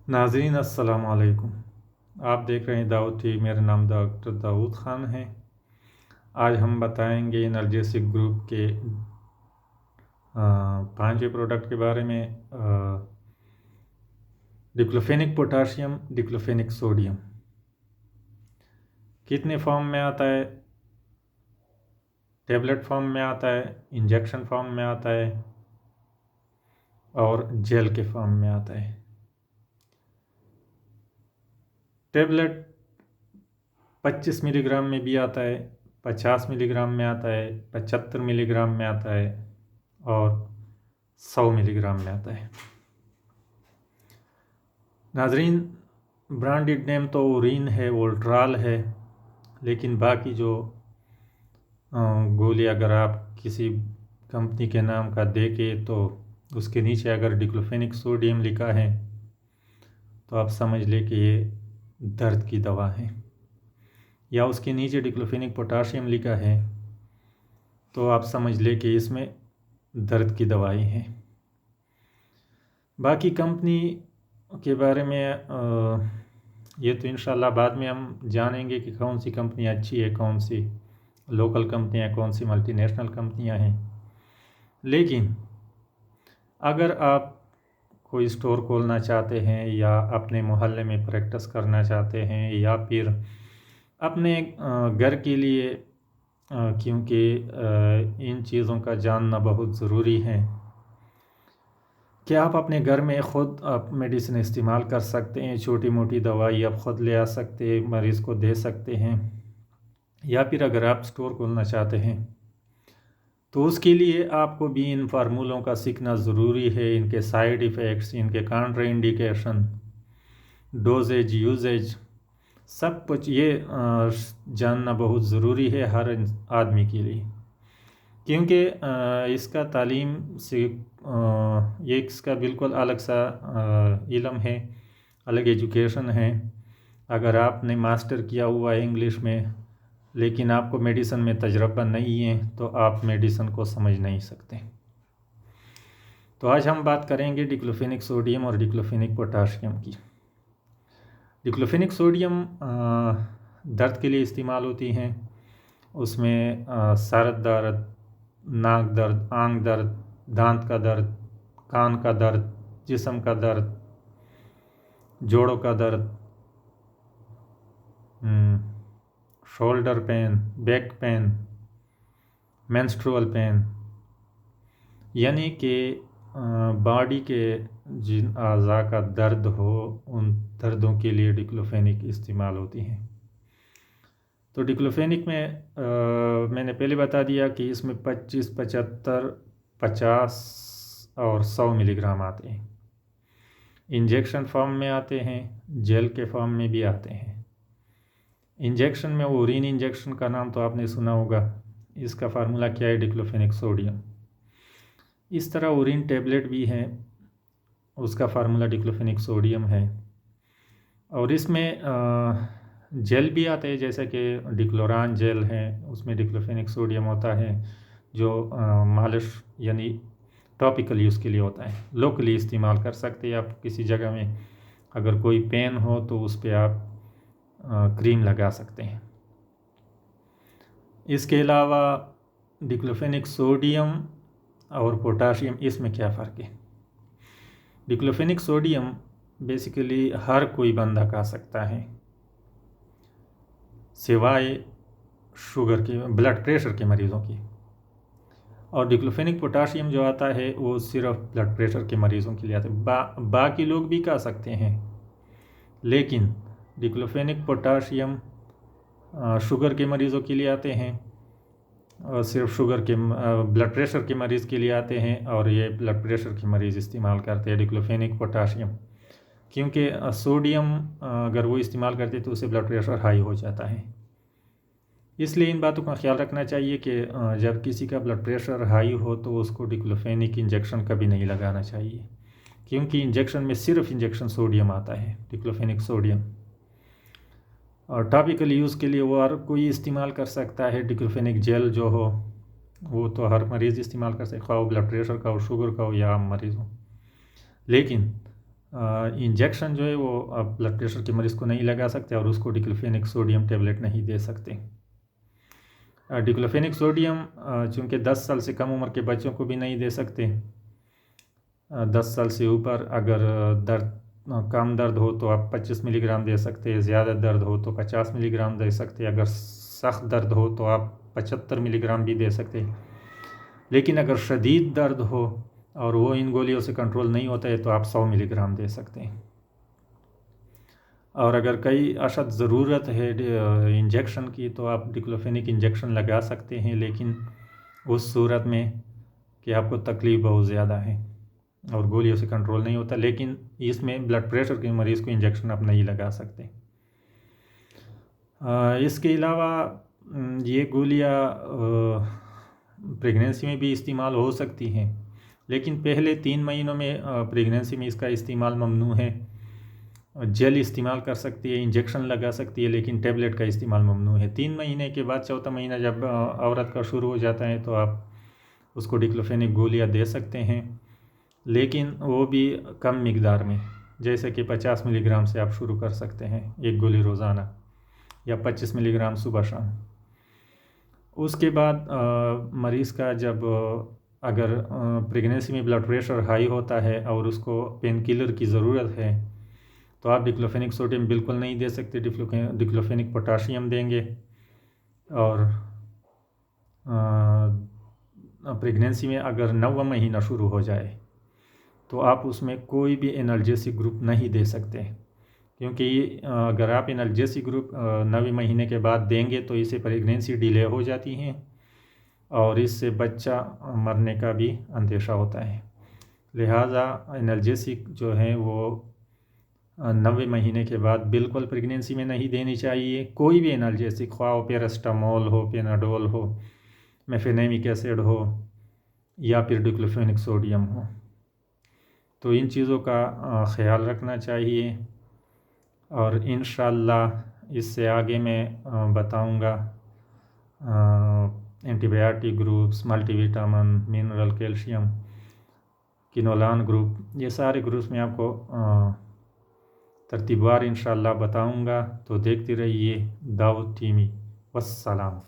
नाज़रीन अस्सलाम वालेकुम। आप देख रहे हैं दाऊद टी। मेरा नाम डॉक्टर दाऊद ख़ान है। आज हम बताएंगे एनर्जेसिक ग्रुप के 5वें प्रोडक्ट के बारे में। डिक्लोफेनिक पोटाशियम, डिक्लोफेनिक सोडियम कितने फॉर्म में आता है? टेबलेट फॉर्म में आता है, इंजेक्शन फॉर्म में आता है और जेल के फॉर्म में आता है। टेबलेट 25 मिलीग्राम में भी आता है, 50 मिलीग्राम में आता है, 75 मिलीग्राम में आता है और 100 मिलीग्राम में आता है। नाजरीन, ब्रांडेड नेम तो ओरिन है, वोल्ट्राल है, लेकिन बाकी जो गोली अगर आप किसी कंपनी के नाम का देके तो उसके नीचे अगर डिक्लोफेनिक सोडियम लिखा है तो आप समझ ले कि ये दर्द की दवा है, या उसके नीचे डिक्लोफेनिक पोटाशियम लिखा है तो आप समझ ले कि इसमें दर्द की दवाई है। बाकी कंपनी के बारे में ये तो इंशाल्लाह बाद में हम जानेंगे कि कौन सी कंपनी अच्छी है, कौन सी लोकल कंपनियां, कौन सी मल्टीनेशनल कंपनियां हैं। लेकिन अगर आप कोई स्टोर खोलना चाहते हैं या अपने मोहल्ले में प्रैक्टिस करना चाहते हैं या फिर अपने घर के लिए, क्योंकि इन चीज़ों का जानना बहुत ज़रूरी है कि आप अपने घर में ख़ुद आप मेडिसिन इस्तेमाल कर सकते हैं। छोटी मोटी दवाई आप ख़ुद ले आ सकते हैं, मरीज़ को दे सकते हैं, या फिर अगर आप स्टोर खोलना चाहते हैं तो उसके लिए आपको भी इन फार्मूलों का सीखना ज़रूरी है। इनके साइड इफ़ेक्ट्स, इनके काउंटर इंडिकेशन, डोजेज, यूजेज, सब कुछ ये जानना बहुत ज़रूरी है हर आदमी के लिए, क्योंकि इसका तालीम से ये इसका बिल्कुल अलग सा इल्म है, अलग एजुकेशन है। अगर आपने मास्टर किया हुआ है इंग्लिश में लेकिन आपको मेडिसिन में तजर्बा नहीं है तो आप मेडिसिन को समझ नहीं सकते। तो आज हम बात करेंगे डिक्लोफेनिक सोडियम और डिक्लोफेनिक पोटाशियम की। डिक्लोफेनिक सोडियम दर्द के लिए इस्तेमाल होती हैं। उसमें सर दर्द, नाक दर्द, आंख दर्द, दांत का दर्द, कान का दर्द, जिस्म का दर्द, जोड़ों का दर्द, shoulder pain, back pain, menstrual pain, यानी कि बॉडी के जिन अज़ा का दर्द हो उन दर्दों के लिए डिक्लोफेनिक इस्तेमाल होती हैं। तो डिक्लोफेनिक में मैंने पहले बता दिया कि इसमें 25, 75, 50 और 100 मिलीग्राम आते हैं। इंजेक्शन फॉर्म में आते हैं, जेल के फॉर्म में भी आते हैं। इंजेक्शन में ओरिन इंजेक्शन का नाम तो आपने सुना होगा। इसका फार्मूला क्या है? Diclofenac sodium. इस तरह ओरिन टैबलेट भी है, उसका फार्मूला डिक्लोफेनिक सोडियम है। और इसमें जेल भी आते हैं, जैसे कि डिक्लोरान जेल है, उसमें डिक्लोफेनिक सोडियम होता है, जो मालिश यानी टॉपिकल यूज़ के लिए होता है। लोकली इस्तेमाल कर सकते हैं आप किसी जगह में, अगर कोई पेन हो तो उस पर आप क्रीम लगा सकते हैं। इसके अलावा डिक्लोफेनिक सोडियम और पोटाशियम, इसमें क्या फ़र्क है? डिक्लोफेनिक सोडियम बेसिकली हर कोई बंदा खा सकता है सिवाय शुगर के, ब्लड प्रेशर के मरीज़ों की। और डिक्लोफेनिक पोटाशियम जो आता है वो सिर्फ ब्लड प्रेशर के मरीज़ों के लिए आता है। बाकी लोग भी खा सकते हैं, लेकिन डिक्लोफेनिक पोटाशियम शुगर के मरीज़ों के लिए आते हैं, और सिर्फ शुगर के ब्लड प्रेशर के मरीज़ के लिए आते हैं। और ये ब्लड प्रेशर के मरीज़ इस्तेमाल करते हैं डिक्लोफेनिक पोटाशियम, क्योंकि सोडियम अगर वो इस्तेमाल करते तो उससे ब्लड प्रेशर हाई हो जाता है। इसलिए इन बातों का ख्याल रखना चाहिए कि जब किसी का ब्लड प्रेशर हाई हो तो उसको डिक्लोफेनिक इंजेक्शन कभी नहीं लगाना चाहिए, क्योंकि इंजेक्शन में सिर्फ इंजेक्शन सोडियम आता है, डिक्लोफेनिक सोडियम। और टॉपिकल यूज़ के लिए वो हर कोई इस्तेमाल कर सकता है। डिक्लोफेनिक जेल जो हो वो तो हर मरीज़ इस्तेमाल कर सकता है, खाओ ब्लड प्रेशर का हो, शुगर का हो या आम मरीज़ हो। लेकिन इंजेक्शन जो है वो आप ब्लड प्रेशर के मरीज़ को नहीं लगा सकते और उसको डिक्लोफेनिक सोडियम टेबलेट नहीं दे सकते। डिक्लोफेनिक सोडियम चूँकि 10 साल से कम उम्र के बच्चों को भी नहीं दे सकते। 10 साल से ऊपर अगर कम दर्द हो तो आप 25 मिलीग्राम दे सकते हैं, ज़्यादा दर्द हो तो 50 मिलीग्राम दे सकते हैं, अगर सख्त दर्द हो तो आप 75 मिलीग्राम भी दे सकते हैं। लेकिन अगर शदीद दर्द हो और वो इन गोलियों से कंट्रोल नहीं होता है तो आप 100 मिलीग्राम दे सकते हैं। और अगर कई अशद ज़रूरत है इंजेक्शन की तो आप डिक्लोफेनिक इंजेक्शन लगा सकते हैं, लेकिन उस सूरत में कि आपको तकलीफ़ बहुत ज़्यादा है और गोलियों से कंट्रोल नहीं होता। लेकिन इसमें ब्लड प्रेशर के मरीज़ को इंजेक्शन आप नहीं लगा सकते। इसके अलावा ये गोलियाँ प्रेगनेंसी में भी इस्तेमाल हो सकती हैं, लेकिन पहले 3 महीनों में प्रेगनेंसी में इसका इस्तेमाल ममनू है। जेल इस्तेमाल कर सकती है, इंजेक्शन लगा सकती है, लेकिन टेबलेट का इस्तेमाल ममनू है। 3 महीने के बाद 4था महीना जब औरत का शुरू हो जाता है तो आप उसको डिक्लोफेनिक गोलियाँ दे सकते हैं, लेकिन वो भी कम मिकदार में, जैसे कि 50 मिलीग्राम से आप शुरू कर सकते हैं, एक गोली रोज़ाना, या 25 मिलीग्राम सुबह शाम। उसके बाद मरीज़ का जब अगर प्रेगनेंसी में ब्लड प्रेशर हाई होता है और उसको पेन किलर की ज़रूरत है तो आप डिक्लोफेनिक सोडियम बिल्कुल नहीं दे सकते, डिक्लोफेनिक पोटाशियम देंगे। और प्रेगनेंसी में अगर 9वां महीना शुरू हो जाए तो आप उसमें कोई भी एनाल्जेसिक ग्रुप नहीं दे सकते, क्योंकि अगर आप एनाल्जेसिक ग्रुप 9वें महीने के बाद देंगे तो इससे प्रेगनेंसी डिले हो जाती है और इससे बच्चा मरने का भी अंदेशा होता है। लिहाजा एनाल्जेसिक जो है वो 90 महीने के बाद बिल्कुल प्रेगनेंसी में नहीं देनी चाहिए। कोई भी एनाल्जेसिक, ख्वाह वो पैरास्टामोल हो, पेनाडोल हो, मेफेनेमिक एसिड हो या फिर डिक्लोफेनिक सोडियम हो, तो इन चीज़ों का ख़्याल रखना चाहिए। और इंशाअल्लाह इससे आगे मैं बताऊंगा antibiotic groups, multivitamin, mineral, calcium, quinolone group, ये सारे ग्रुप्स में आपको तरतीबवार इंशाअल्लाह बताऊंगा। तो देखते रहिए दाऊद टीवी। वस्सलाम।